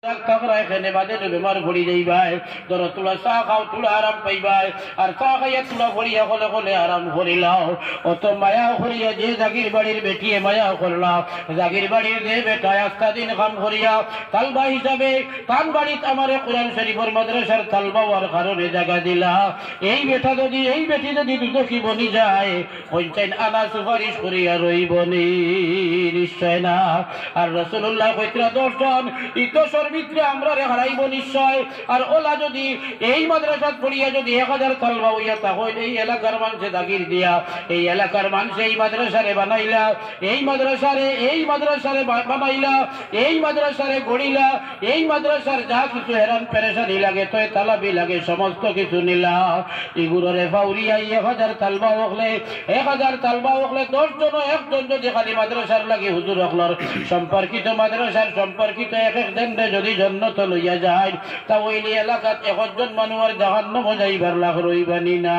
এখানে বাদে বেমার ভরি যাইবাই ধরো তোলা চা খাও তোলা আরাম পাইবাই আর চা খাইয়া তোলা ভরিয়া হলে হলে আরাম করিলাও অত মায়া করিয়া যে জাগির বাড়ির বেটিয়ে মায়া করলাম জাগির বাড়ির যে বেটায় আস্তা দিন কাম করিয়া তালবা হিসাবে তান বাড়িতে আমার কোরআন শরীফের মাদ্রাসার তালবা হওয়ার কারণে জায়গা দিলা এই বেটা যদি এই বেটি যদি দুদকি বনি যায় পঞ্চায়েত আনা সুপারিশ করিয়া রইবনি নিশ্চয় না। আর রাসূলুল্লাহ কইতরা দর্শন ইতসর ভিতরে আমরা রে হারাইব নিশ্চয়। আর ওলা যদি এই মাদ্রাসাত পড়িয়া যদি 1000 তালবা হইয়া তাহলে এই এলাকার মানুষে দাগির দিয়া এই এলাকার মানুষ এই মাদ্রাসারে বানাইলা এই মাদ্রাসারে বানাইলা এই মাদ্রাসারে গড়িলা এই মাদ্রাসার যা কিছু হেরান পেরেশানি লাগে তো তালাবি লাগে সমস্ত কিছু নিলা এগুলোরে ফাউরিয়া 1000 তালবা হলে 1000 তালবা হলে 10 জন একজন যদি খালি মাদ্রাসার লাগে হুজুর হকলর সম্পর্কিত মাদ্রাসার সম্পর্কিত এক একজন যদি জন্নত লইয়া যায় তা ওই এলাকাত 1জন মানুষের জাহান্নাম যাইবার লাখ রইবানি না।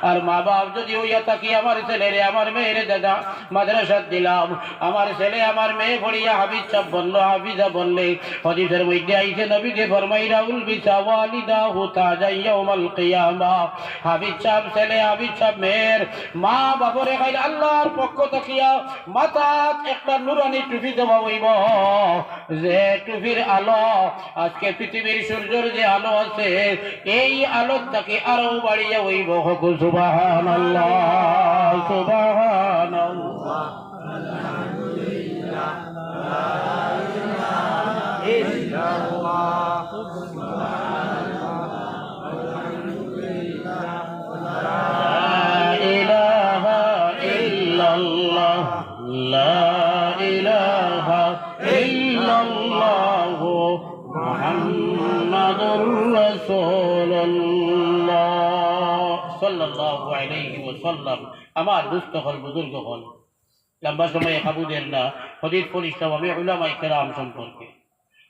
আর মা বাপ যদি হইয়া থাকি আমার ছেলেরে আমার মেয়েরে দাদা মাদ্রাসাত দিলাম আমার ছেলে আমার মেয়ে পড়িয়া হাফিজ সাহেব বললো হাফিজা বললে হাদিসের মধ্যে আইছে নবীকে ফরমাইরা উল বিসা ওয়ালিদাহু তাজা ইয়াউমাল কিয়ামা হাফিজ সাহেব ছেলে হাফিজ সাহেব মেয়ের মা বাপরে খাইলে আল্লাহর পক্ষ থাকিয়া মাথাত একটা নুরানি টুপি দেওয়া হইব যে টুপির আলো আজকে পৃথিবীর সূর্যের যে আলো আছে এই আলোর থেকে আরো বাড়িয়ে হইব সুবহানাল্লাহ সুবহানাল্লাহ আলহামদুলিল্লাহ লা ইলাহা ইল্লাল্লাহ সুবহানাল্লাহ আলহামদুলিল্লাহ লা ইলাহা ইল্লাল্লাহ লা ইলাহা ইল্লাল্লাহ মুহাম্মাদুর রাসূলুল্লাহ সাল্লাল্লাহু আলাইহি ওয়াসাল্লাম। আমার দুস্থ হল বুজুর্গ হল লম্বা সময়ে কাবুদের না হদিস পরিষ্কার আমি উলামায়ে কেরাম সম্পর্কে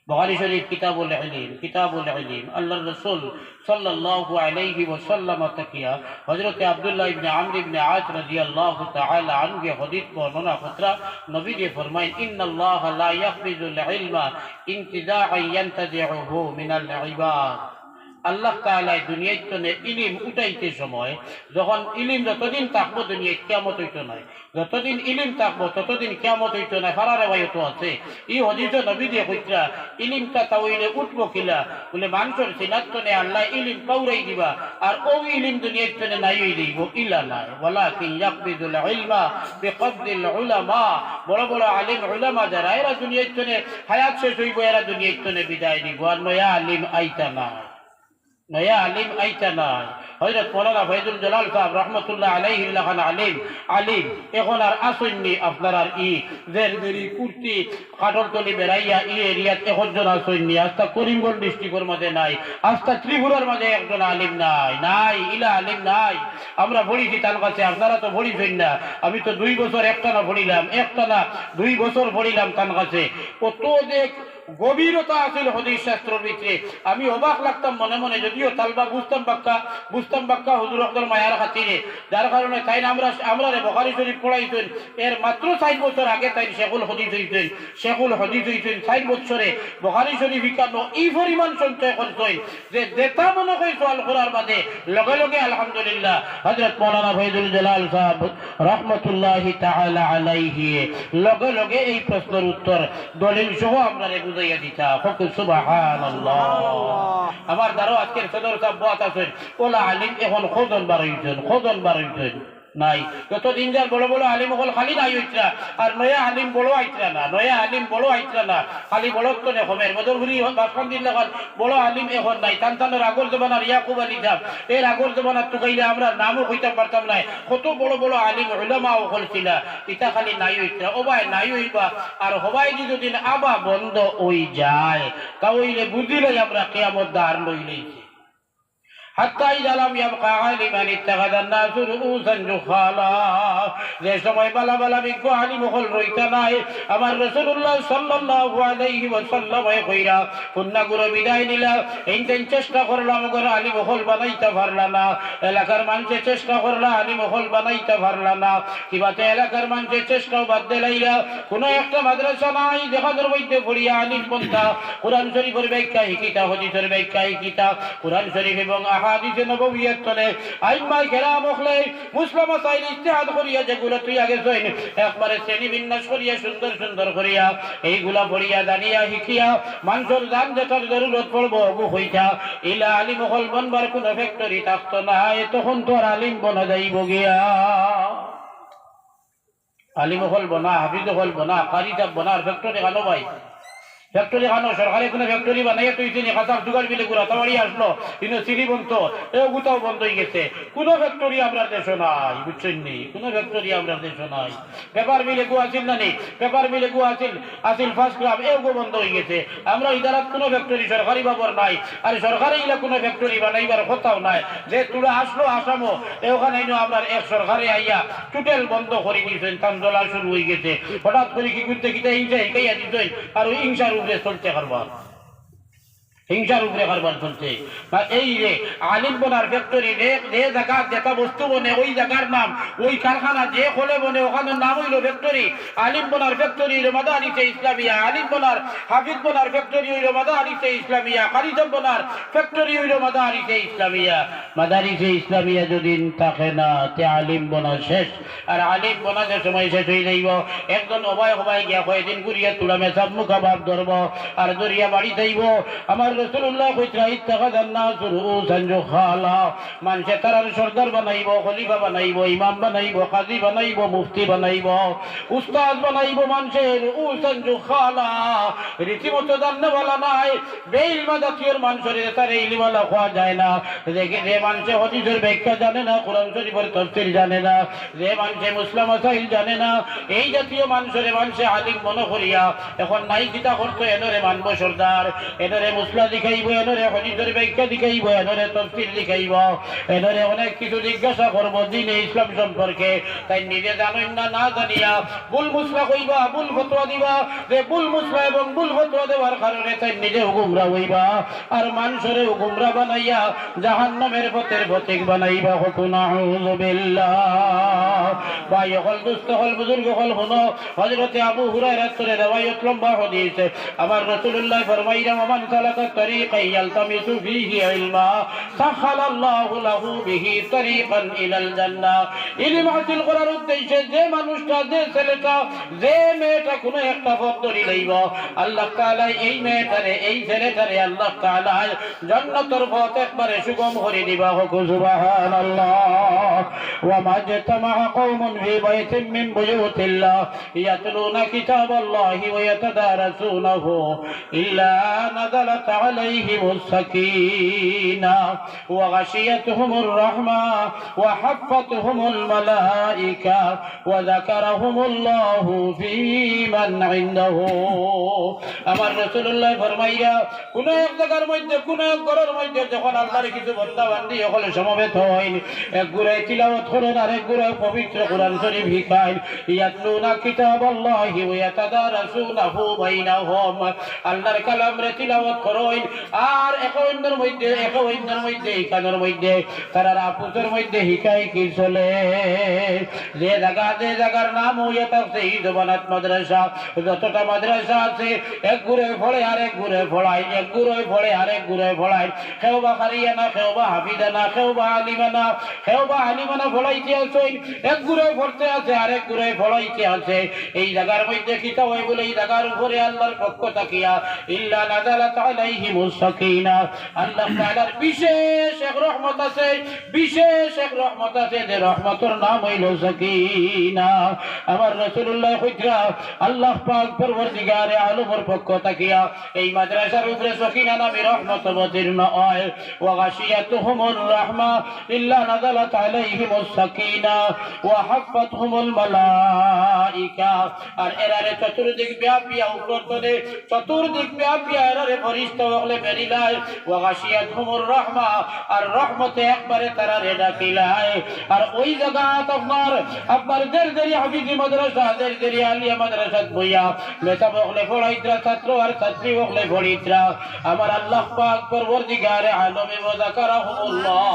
বুখারী শরীফ কিতাবুল ইলম আল্লাহর রাসূল সাল্লাল্লাহু আলাইহি ওয়াসাল্লাম তাকিয়া হযরত আব্দুল্লাহ ইবনে আমর ইবনে আস রাদিয়াল্লাহু তাআলা আনহু হদিস বর্ণনা করতে নবী যে ফরমায় ইন্নাল্লাহা লা ইয়াকবিজুল ইলমা ইনতিজাআন ইয়ানতাজিউহু মিনাল ইবাদ। আল্লাহ তাআলা দুনিয়াতে ইলম উঠাইতে সময় যখন ইলম যতদিন থাকবো দুনিয়ায় কিয়ামত হইতো না যতদিন ইলম থাকবো ততদিন কিয়ামত হইতো না। ফারা রেওয়ায়াত আছে এই হাদিসে নবী দিয়ে কইরা ইলমটা তাওইলে উঠবো কিলা বলে মানুষের সিনাতনে আল্লাহ ইলম কাউরাই দিবা আর ও ইলম দুনিয়াতে নাই হই দিব ইলা নাই ওয়ালাকিন ইয়াকবিদুল ইলমা বিকবদিল উলামা বড় বড় আলিম উলামা যারা এরা দুনিয়াতে হায়াত শেষ হইব এরা দুনিয়াতে বিদায় দিব আর নয়া আলিম আইতা না নয়া আলিম আইতা নাই। হযরত মাওলানা ফয়জুল জালাল সাহেব রাহমাতুল্লাহ আলাইহি লাখান আলিম এখন আর আসেননি আপনার আর দেরি কুর্তি কাঠরতলি বেড়াইয়া এরিয়াত একজন আসেননি আস্তা করিমগঞ্জ ডিস্ট্রিক্টের মাঝে নাই আস্তা ত্রিপুরার মাঝে একজন আলিম নাই ইলা আলিম নাই। আমরা পড়িছি তার কাছে আপনারা তো পড়িছেন না আমি তো 2 বছর একটানা পড়িলাম 2 বছর পড়িলাম তার কাছে কত যে গভীরতা আছিল হাদিস শাস্ত্রের ভিতরে আমি অবাক লাগতাম মনে মনে যদিও তালবা বুঝতাম বাক্কা হুজুর আকবর মায়ার খাতিরে যার কারণে তাই আমরা বুখারী শরীফ পড়াইতেন এর মাত্র 60 বছর আগে তাই শেখুল হাদিস হইতেন 60 বছরে বুখারী শরীফ ইকানো এই পরিমাণ সঞ্চয় করতেন যে যেটা মনে হয় সওয়াল করার বাদে লগে লগে আলহামদুলিল্লাহ হযরত মাওলানা ফয়জুল জালাল সাহেব রাহমাতুল্লাহি তাআলা আলাইহি লগে লগে এই প্রশ্নের উত্তর দলিল সহ আমরা বুঝাইয়া দিতা ফকুল সুবহানাল্লাহ। আমার দ্বারা আজকের সদর সাহেব বাত আছেন ওলা আলিম এখন খোদন বাড়াইছেন নাই যতদিন যার বড় বড় আলিম হল খালি নাই হইতরা আর নয়া আলিম বড় আইতরা না খালি বড়ত্ব নে কমের বদরগুলি বাসখান দিন লাগান বড় আলিম এখন নাই তানতানের আগর জমানার ইয়াকুব আলী সাহেব এর আগর জমানার তো গাইলে আমরা নামও কইতে পারতাম না কত বড় বড় আলিম উলামা হল ছিল ইটা খালি নাই হইতরা ওবাই নাই হইবা আর হবাই যদি আবা বন্ধ হই যায় তাহলে বুঝিলে আমরা কিয়ামত দাঁড় লইলেইছি। হাত্তা ইযা লাম ইয়াবকা আলিমান ইত্তাখাযান নাসু রুউসান জুখালা। যে সময় বালা বালা বিজ্ঞ আলিম হল রইতা নাই, আমার রাসূলুল্লাহ সাল্লাল্লাহু আলাইহি ওয়াসাল্লাম কইরা কুন্না গুরু বিদায় নিলা। এইটাই চেষ্টা করলাম গর আলিম হল বানাইতে পারলা না, এলাকার মানুষের চেষ্টা করলা আলিম হল বানাইতে পারলা না, কিবাতে এলাকার মানুষের চেষ্টাও বাদ দিলাইলা। কোনো একটা মাদ্রাসা নাই যেখানের মধ্যে পড়িয়া আলিম বন্ধা কোরআন শরীফের ব্যাখ্যা শিকিতা, হাদিসের ব্যাখ্যা শিকিতা, কোরআন শরীফ এবং আহাদিসে নববিয়ত তলে আইম্মায়ে কেরাম হলে মুসলিম মাসাইল ইজতিহাদ করিয়া যেগুলো তুই আগে জয়েন একবারে শ্রেণী বিন্যাস করিয়া সুন্দর সুন্দর করিয়া এইগুলা পড়িয়া জানিয়া শিখিয়া মানুষের জান যেটার জরুরত পড়বো অগু হইতা ইলা আলিম হল বনবার কোনো ফ্যাক্টরি থাকতো না, তখন তোর আলিম বনা যাইব গিয়া। আলিম হল বনা, হাফিজ হল বনা, কারি সাহেব বনার ফ্যাক্টরি খানো ভাই, ফ্যাক্টরি খানো সরকারি কোনো ফ্যাক্টরি বানাইয়া তুই তিনি কাঁচার জোগাড় মিলে গুড়া তাড়ি আসলো কিন্তু চিনি বন্ধ গুতাও বন্ধ হয়ে গেছে। কোনো ফ্যাক্টরি আমরা দেশ নাই, বুঝছেন নি, কোনো ফ্যাক্টরি আমরা দেশ নাই। পেপার মিলে গু আসিল না নি, পেপার মিলে গু আসিল ফার্স্ট ক্লাব এগো বন্ধ হয়ে গেছে। আমরা ইদারাত কোনো ফ্যাক্টরি সরকারি বাবর নাই, আর সরকারি ইলা কোনো ফ্যাক্টরি বানাইবার কথাও নাই। যে তোরা আসলো আসামো ওখানে আমরা এক সরকারে আইয়া টোটাল বন্ধ করে দিয়েছেন, তান্দোলা শুরু হয়ে গেছে। হঠাৎ করে কি করতে কিতা হিংসা হিকাইয়া দিতেন, আর ওই হিংসার চলছে কারবার, হিংসার উপরে কারবার চলছে। এই যে আলিম বনার ফ্যাক্টরি যে জায়গার যেটা বস্তু বনে ওই জায়গার নাম, ওই কারখানা যে খোলে বনে ওখানের নাম হইল ফ্যাক্টরি। আলিম বনার ফ্যাক্টরি হইল মাদারিসে ইসলামিয়া, আলিম বনার হাফিজ বনার ফ্যাক্টরি হইল মাদারিসে ইসলামিয়া, কারিজম বনার ফ্যাক্টরি হইল মাদারিসে ইসলামিয়া। মাদারিসে ইসলামিয়া যদি থাকে না তে আলিম বনা শেষ। আর আলিম বনা যে সময় শেষ হয়ে যাইব, একজন অবায় হবাই গিয়া কয়েকদিন ঘুরিয়া তুলা মেসাব মুখাবাব ধরব আর ধরিয়া বাড়ি যাইব। আমার রাসূলুল্লাহ কইরা ইত্তাখাযান নাসু রুউসান জুখালা, মানুষে তারার সরদার বানাইব, খলিফা বানাইব, ইমাম বানাইব, কাজী বানাইব, মুফতি বানাইব, উস্তাদ বানাইব, মানুষের রুউসান জুখালা রীতিমতো জাননেওয়ালা নাই। বেইলমা জাতীয় মানুষের তারে ইলমালা খাওয়া যায় না। যে মানুষে হাদিসের ব্যাখ্যা জানে না, কোরআন শরীফের তাফসীর জানে না, যে মানুষে মুসলিম মাসাইল জানে না, এই জাতীয় মানুষের মানুষে আলিম মনে করিয়া এখন নাই কিতা করতো এনরে মানব সরদার, এনরে মুসলা দিখাইব, এনরে হাদিসের ব্যাখ্যা দিখাইব, এনরে তাফসীর দিখাইব, এনরে অনেক কিছু জিজ্ঞাসা করবো দ্বীনে ইসলাম সম্পর্কে। তাই নিজে জানেন না, না জানিয়া ভুল মুসলা কইবা, ভুল ফতোয়া দিবা, যে ভুল মুসলা এবং ভুল ফতোয়া দেওয়ার কারণে তাই নিজে গুমরা হইবা আর মানুষের গুমরা বানাইয়া জাহান্নামের পথের পথিক বানাইবা। নাউযু বিল্লাহ। ভাই হল দুস্থ হল বুজুর্গ হল হনো হযরতে আবু হুরায়রা থেকে রওয়ায়াত লম্বা হাদিস, আমার রাসূলুল্লাহ ফরমাইরা মান সালাকা তরিকান ইয়ালতামিসু ফীহি ইলমা সাখালাল্লাহু লাহু বিহি তরিকান ইলাল জান্নাহ। ইলম হাসিল করার উদ্দেশ্যে যে মানুষটা, যে ছেলেটা, যে মেয়েটা কোনো একটা পথ ধরে লইব, আল্লাহ তাআলা এই মেয়েটারে, এই ছেলেটারে আল্লাহ তাআলা জান্নাতের পথ একবারে সুগম করে দিবা। সুবহানাল্লাহ। ওয়া মাজতামা কওমুন ফি বাইতিন মিন বুয়ুতিল্লাহ ইয়াতলুনা কিতাবাল্লাহি ওয়া ইয়াতাদারাসুনাহু ইল্লা নাযালাত আলাইহিমুস সাকিনাহ ওয়া গাশিয়াতুহুমুর রাহমাহ ওয়া হাফাতুহুমুল মালায়েকা ওয়া যাকারাহুমুল্লাহু ফী মান ইনদাহু। আমার রাসূলুল্লাহ ফরমাইয়া কোন এক জায়গার মধ্যে, কোন এক ঘরের মধ্যে যখন আল্লাহর কিছু বান্দা বান্দি সকলে সমবেত হইন, এক গুরায় তিলাওয়াত করেন আর এক গুরায় পবিত্র কোরআন শরীফ শিখাইন। ইয়াতলুনা কিতাবাল্লাহি ওয়া ইয়াতাদারাসুনাহু বাইনাহুম, আল্লাহর কালাম রে তিলাওয়াত করেন আর এক অন্যের মধ্যে এখানের মধ্যে তারা আপুসের মধ্যে শিখাই কি চলে। যে জায়গার নাম হইয়া থাকছে ঈদবানাত মাদ্রাসা, যতটা মাদ্রাসা আছে এক ঘুরে ফলে আর এক ঘুরে ফলায়, এক ঘুরে ফলে আর এক ঘুরে ফলায়। কেউ বা কারিয়ানা, কেউ বা হাফিদানা, কেউ বা আলিমানা, কেউ বা আলিমানা ফলাইতে আছে, এক ঘুরে ফলতে আছে আর এক ঘুরে ফলাইতে আছে। এই জায়গার মধ্যে কিতা হয় বলে এই জায়গার উপরে আল্লাহর পক্ষ তাকিয়া ইল্লা নাযালাত আলাইহিমুস সাকিনাহ, আল্লাহ তাআলার বিশেষ এক রহমত আছে, বিশেষ এক রহমত আছে, যে রহমতের নাম হইল সাকিনাহ। আমার রাসূলুল্লাহ কইরা আল্লাহ পাক পরওয়ারদিগারে আলমের পক্ষ তাকিয়া এই মাদ্রাসার উপরে সাকিনা নামে রহমত অবতীর্ণ হয়। ওয়া গাশিয়াতুহুমুর রাহমাহ ইল্লা নাযালাত আলাইহিমুস সাকিনাহ ওয়া হাফাতহুমুল মালায়েকা, আর এরারে চতুর্দিক ব্যাপিয়া উপরতনে চতুর্দিক ব্যাপিয়া এরারে ফেরেশতা বকলে বেরিলাই ওয়া গাশিয়াতহুমুর রাহমা আর রহমতে একবারে তারা রেডা কিলাই আর ওই জায়গাত আপনার দেরদেরি হাফিজি মাদ্রাসা দেরদেরি আলিয়া মাদ্রাসাত বইয়া মেটা বকলে পড়াইতরা ছাত্র আর ছাত্রী বকলে পড়িতরা আমার আল্লাহ পাক পরবর্তীকারে আলমে ওয়া যাকারাহুমুল্লাহ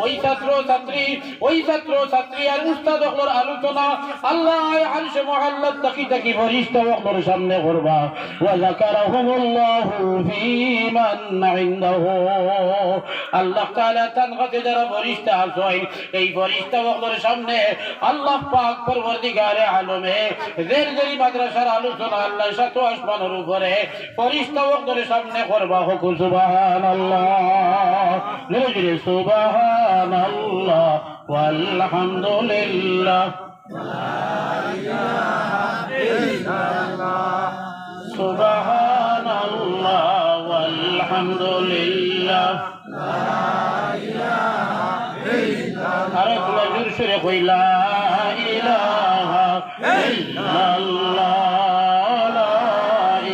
ওই ছাত্র ছাত্রী আর উস্তাদ বকলের আলোচনা আল্লাহ আরশে মুআল্লাত তাকি ফেরেশতা বকলের সামনে করবা ওয়া যাকারাহুমুল্লাহু ফি মান ইনদাহু আল্লাহ তাআলা তানগাতে যারা ফেরেশতা আছেন এই ফেরেশতা বকলের সামনে আল্লাহ পাক পরবর্তীকারে আলমে দেরদেরি মাদ্রাসার আলোচনা আল্লাহ সাত আসমানের উপরে ফেরেশতা বকলের সামনে করবা হুকু সুবহানাল্লাহ জোরে সুবহানাল্লাহ ওয়ালহামদুলিল্লাহ লা ইলাহা ইল্লাল্লাহ সুবহানাল্লাহ ওয়ালহামদুলিল্লাহ লা ইলাহা ইল্লাল্লাহ আর তোমরা জোরে সরে কই লা ইলাহা ইল্লাল্লাহ লা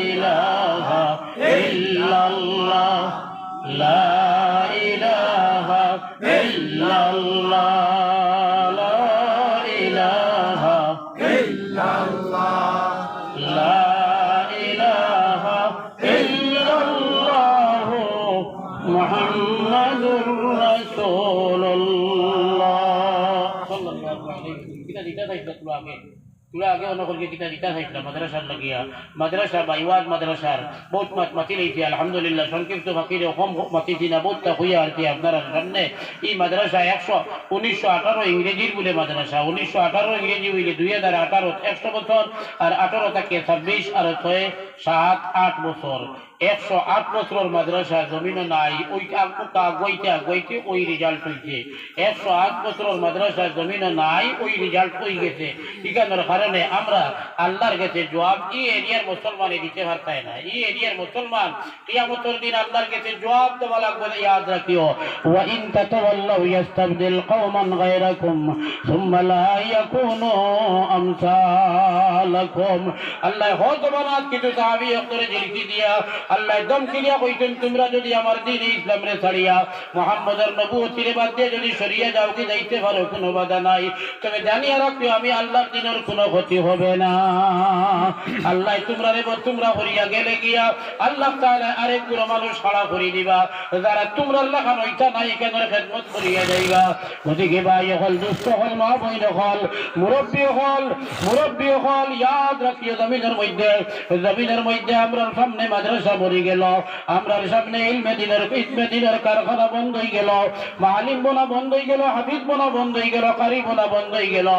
ইলাহা ইল্লাল্লাহ লা ইলাহা ইল্লাল্লাহ লা ইলাহা ইল্লাল্লাহ লা ইলাহা ইল্লাল্লাহ মুহাম্মাদুর রাসূলুল্লাহ সাল্লাল্লাহু আলাইহি ওয়াসাল্লাম কিতা দিতা থাকতো তুলা আগে অন্য করকে কিতা দিতা থাকতো মাদ্রাসার লাগিয়া মাদ্রাসা বাইওয়াজ মাদ্রাসার বহুত মাতি লইছি আলহামদুলিল্লাহ সংক্ষিপ্ত ফাকিরে কম মাতিছি না বহুতটা হইয়া আর কি আপনারা সামনে এই মাদ্রাসা 1918 ইংরেজির বলে মাদ্রাসা 1918 ইংরেজি হইলে 2018 100 বছর আর 18 থেকে 26 আর 6 7 8 বছর 108 বছরের মাদ্রাসা জমিন নাই ওই গইতে ওই রেজাল্ট হইছে 108 বছরের মাদ্রাসা জমিন নাই ওই রেজাল্ট হয়ে গেছে ঠিকানোর কারণে আমরা আল্লাহর কাছে জবাব এই এরিয়ার মুসলমানে দিতে পারতায় না এই এরিয়ার মুসলমান কিয়ামতের দিন আল্লাহর কাছে জবাব দেওয়া লাগবে ইয়াদ রাখিও ওয়া ইন তাতাওয়াল্লাউ ইস্তাবদিল কওমান গায়রাকুম সুম্মা লা ইয়াকুনু আমসালাকুম আল্লাহ হযবানাত কিছু সাহাবী অন্তরে জিলকি দিয়া আল্লাহ দম কিলিয়া কইতেন তোমরা যদি আমার দ্বীন ইসলাম রে ছাড়িয়া মুহাম্মদের নবুয়তির বাদ দিয়ে যদি সরিয়ে যাও কি যাইতে পারো কোনো বাধা নাই তবে জানিয়া রাখো আমি আল্লাহর দ্বীনের কোনো ক্ষতি হবে না আল্লাহ তোমরা হরিয়া গেলে গিয়া আল্লাহ তাআলা আরেক গুলো মানুষ ছাড়া করে দিবা যারা তোমরা আল্লাহ খান ওইটা নাই কেন খেদমত করিয়া যাইবা ওদিকে ভাই হল দুষ্ট হল মা বইন হল মুরব্বী হল ইয়াদ রাখিও জমিনের মধ্যে আমরা সামনে মাদ্রাসা মরি গেল আমরার সামনে ইলমে দিনের কারখানা বন্ধ হয়ে গেল মালিম বোনা বন্ধ হয়ে গেল হাফিজ বোনা বন্ধ হয়ে গেল কারি বোনা বন্ধ হয়ে গেল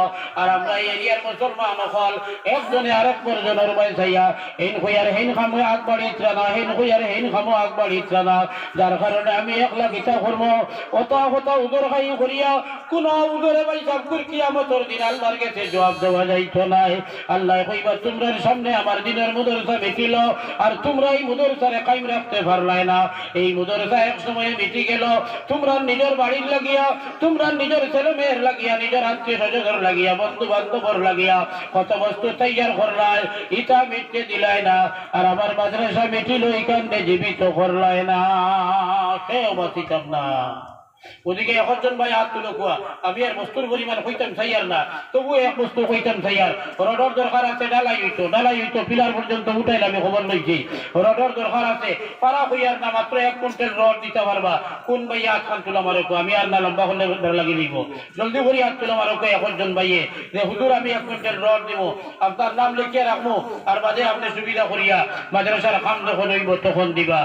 আর আমরা এরিয়ার মুসলমান হল একজনে আরেক পরজনের রুমাই চাইয়া হেন হইয়ার হেন খামো আগবাড়িত্রা না হেন হইয়ার হেন খামো আগবাড়িত্রা না যার কারণে আমি একলা গীতা করবো কথা উদর খাই করিয়া কোন উদরে ভাই সব কিয়ামতের দিন আল্লাহর কাছে জবাব দেওয়া যাইতো নাই আল্লাহ কইবা তোমরার সামনে আমার দিনের মুদরসা মিটিল আর তোমরা এই মুদরসারে কায়েম রাখতে পারলাই না এই মুদরসা এক সময় মিটি গেল তোমরা নিজের বাড়ির লাগিয়া তোমরা নিজের ছেলে মেয়ের লাগিয়া নিজের আত্মীয় স্বজনের লাগিয়া বন্ধু বান্ধবর লাগিয়া কত বস্তু তৈয়ার করলাই ইটা মিটতে দিলাই না আর আমার মাদ্রাসা মিটিল এইখানে জীবিত করলাই না সেও বাঁচিতাম না ওদিকে একজন ভাই হাত তুলে কুয়া আমি আর বস্তুর পরিমাণ হইতাম চাইয়ার না তবু এক বস্তু হইতাম চাইয়ার রডর দরকার আছে ডালাই হইতো পিলার পর্যন্ত উঠাইলে আমি খবর লইছি রডর দরকার আছে পারা হইয়ার না মাত্র 1 কুইন্টাল রড দিতে পারবা কোন ভাই হাত খান তুলা মারো আমি আর না লম্বা হলে লাগিয়ে দিব জলদি করে হাত তুলা মারো একজন ভাইয়ে যে হুজুর আমি 1 কুইন্টাল রড দিব আপনার নাম লিখিয়ে রাখবো আর বাদে আপনি সুবিধা করিয়া মাদ্রাসার কাম যখন হইব তখন দিবা।